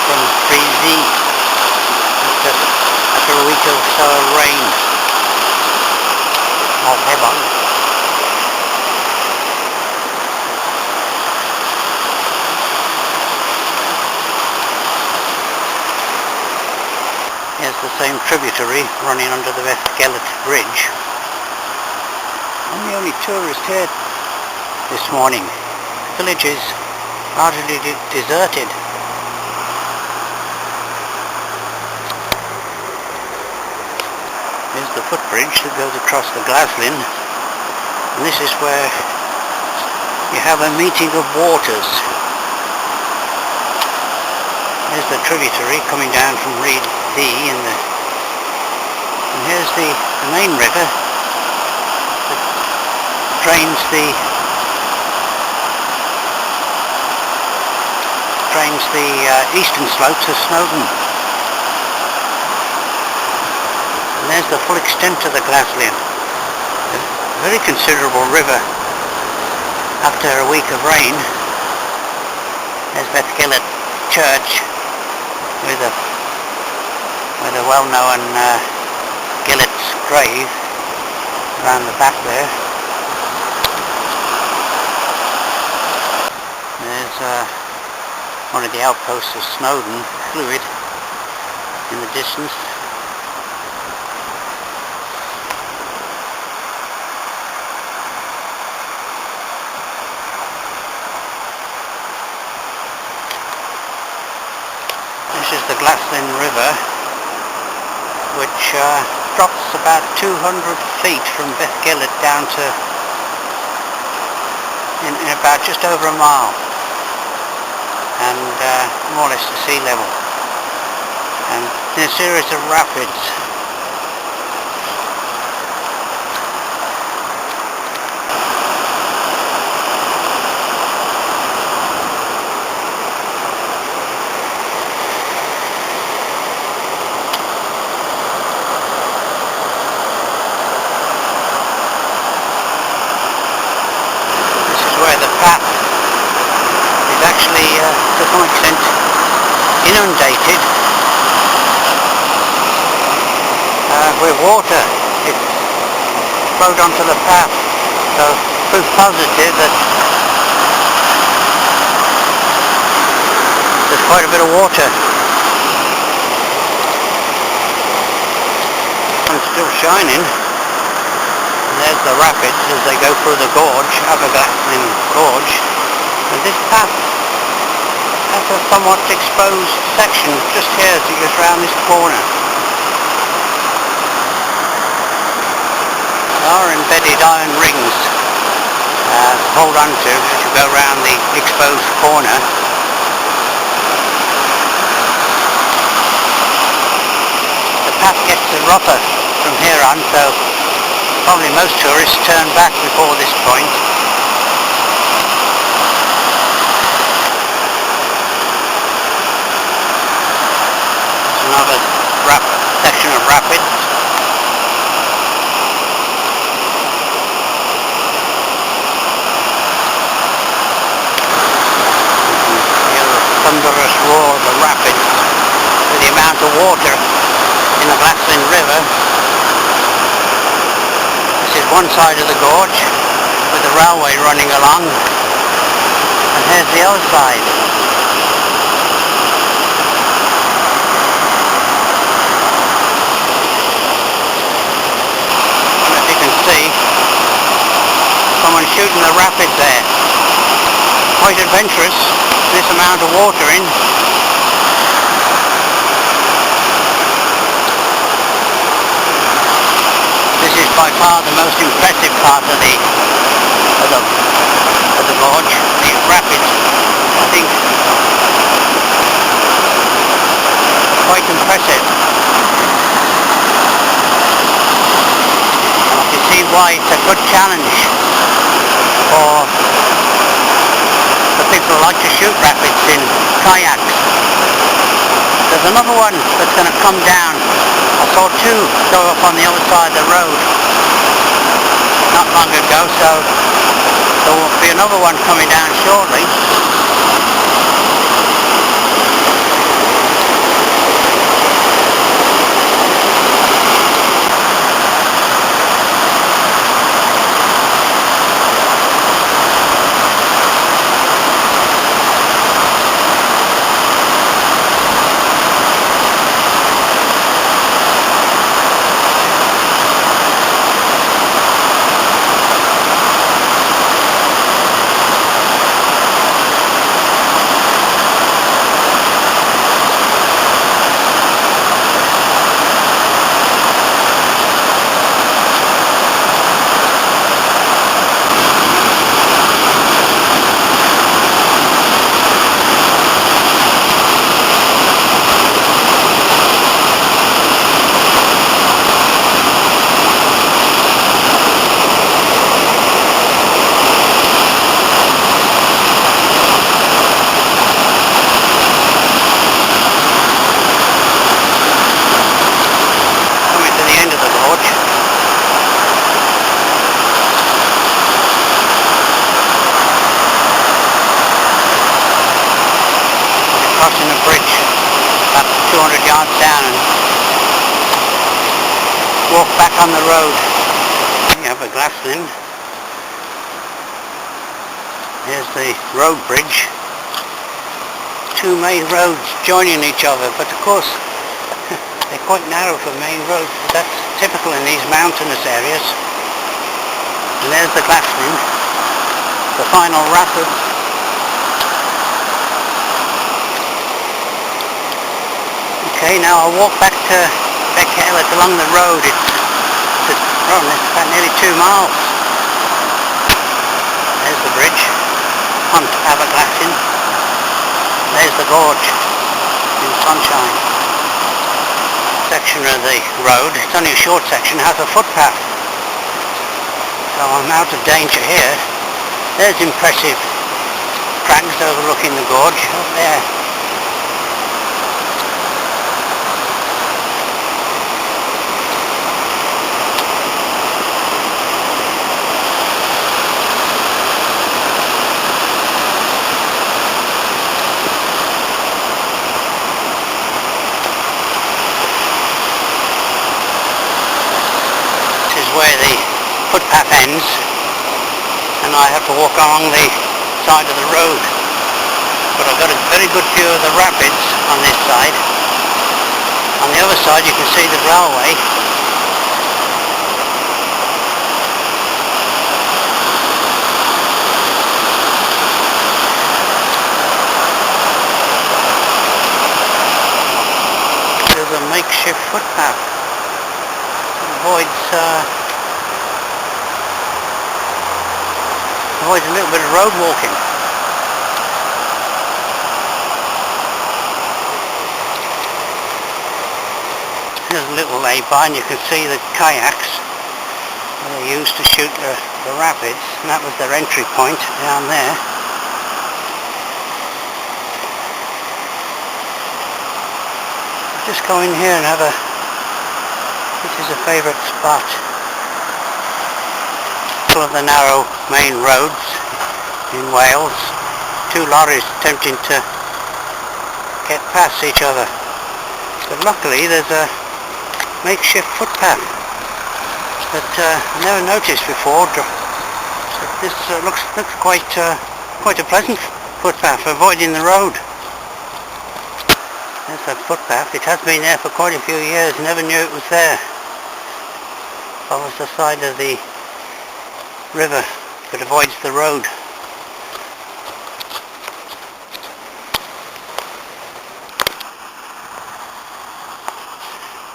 can freezy after a week or so of rain. Of heaven. Here's the same tributary running under the Beddgelert bridge. I'm the only tourist here this morning. The village is largely deserted. Here's the footbridge that goes across the Aberglaslyn, and this is where you have a meeting of waters. Here's the tributary coming down from Reed Sea, and here's the main river that drains the eastern slopes of Snowdon. And there's the full extent of the Aberglaslyn. A very considerable river after a week of rain. There's Beddgelert Church with a well-known Gelert's grave around the back there. There's one of the outposts of Snowdon, fluid, in the distance. This is the Aberglaslyn River, which drops about 200 feet from Beddgelert down to in about just over a mile, and more or less to sea level, and in a series of rapids. Where the path is actually to some extent inundated with water. It flowed onto the path, so proof positive that there's quite a bit of water. Sun's still shining. There's the rapids as they go through the gorge, Aberglaslyn gorge, and this path has a somewhat exposed section just here as it goes round this corner. There are embedded iron rings to hold on to as you go round the exposed corner. The path gets rougher from here on, so probably most tourists turn back before this point. There's another section of rapids. You can hear the thunderous roar of the rapids with the amount of water in the Aberglaslyn River. This is one side of the gorge with the railway running along, and here's the other side. I don't know if you can see someone shooting the rapids there. Quite adventurous, this amount of water in. This is by far the most impressive part of the gorge, the rapids. I think quite impressive. And you see why it's a good challenge for people who like to shoot rapids in kayaks. There's another one that's going to come down. I saw two go up on the other side of the road not long ago, so there will be another one coming down shortly. back on the road. You have Aberglaslyn. Here's the road bridge. Two main roads joining each other, but of course they're quite narrow for main roads. That's typical in these mountainous areas. And there's the Glaslyn, the final rapids. Okay, now I'll walk back to Beddgelert along the road. It's about nearly 2 miles. There's the bridge on Aberglaslyn. There's the gorge in sunshine. Section of the road, it's only a short section, has a footpath. So I'm out of danger here. There's impressive crags overlooking the gorge up there. Where the footpath ends, and I have to walk along the side of the road, but I've got a very good view of the rapids on this side. On the other side you can see the railway. There's a makeshift footpath. Avoids a little bit of road walking. There's a little lay-by, and you can see the kayaks they used to shoot the rapids, and that was their entry point down there. I'll just go in here and have a... This is a favourite spot. One of the narrow main roads in Wales. Two lorries attempting to get past each other. But luckily there's a makeshift footpath that I never noticed before. So this looks quite a pleasant footpath, avoiding the road. There's that footpath. It has been there for quite a few years. Never knew it was there. Follows the side of the river but avoids the road.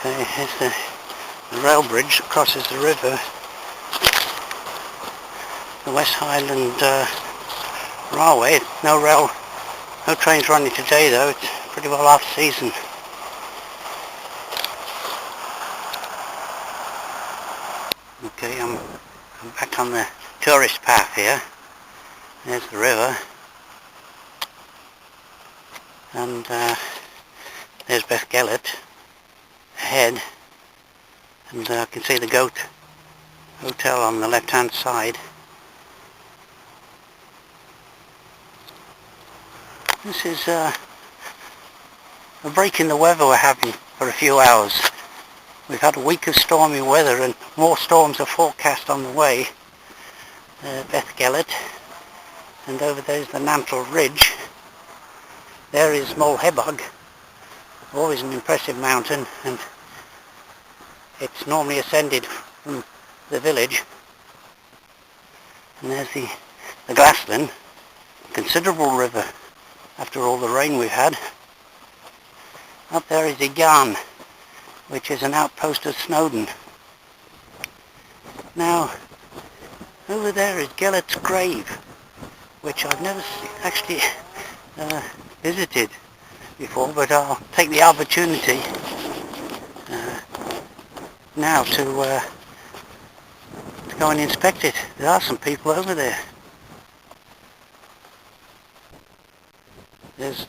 Okay, here's the rail bridge that crosses the river. The West Highland Railway. No trains running today though. It's pretty well off season. Okay, I'm back on the tourist path here. There's the river, and there's Beddgelert ahead, and I can see the Goat Hotel on the left hand side. This is a break in the weather we're having for a few hours. We've had a week of stormy weather and more storms are forecast on the way. Beddgelert, and over there's the Mantle Ridge. There is Moelhebog, always an impressive mountain, and it's normally ascended from the village. And there's the Glaslyn, a considerable river after all the rain we've had. Up there is Yarn, which is an outpost of Snowdon. Now, over there is Gelert's grave, which I've never actually visited before, but I'll take the opportunity now to go and inspect it. There are some people over there. There's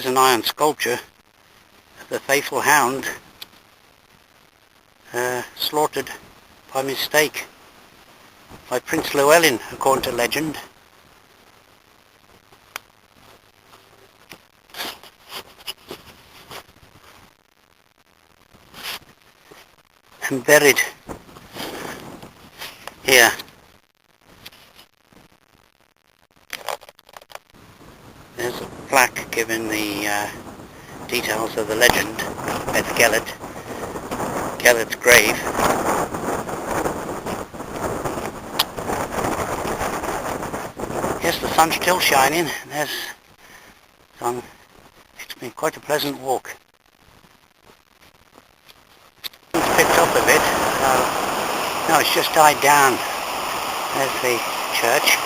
an iron sculpture of the faithful hound slaughtered by mistake by Prince Llewellyn, according to legend. and buried here. There's a plaque giving the details of the legend, Beddgelert, Gelert's grave. Yes, the sun's still shining. It's been quite a pleasant walk. It's picked up a bit. No, it's just died down. There's the church.